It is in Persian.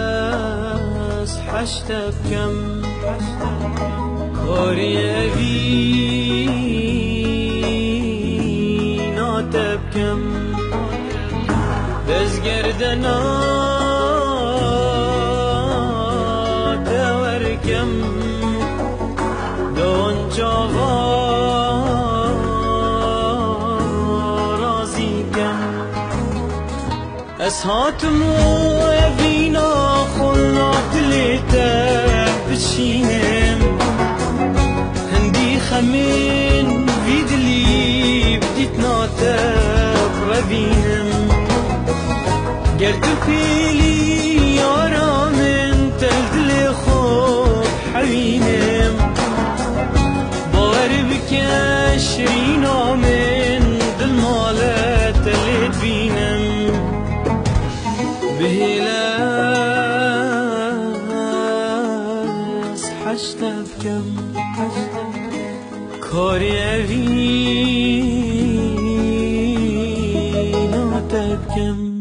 بهلاس حشت بكم كاري أبي بكم دزگردنا توركم دون جاوا رازيكم اسهاتم وابينا خلنا دلتا بشينم هندي خمين فيدلي بديت ناتب ربينم قلت فيلي يارا من تلدلي خوب حوينم باور بكشرينا من دل مالت اللي بينم بهلاس حشت بكم كاري أبي بكم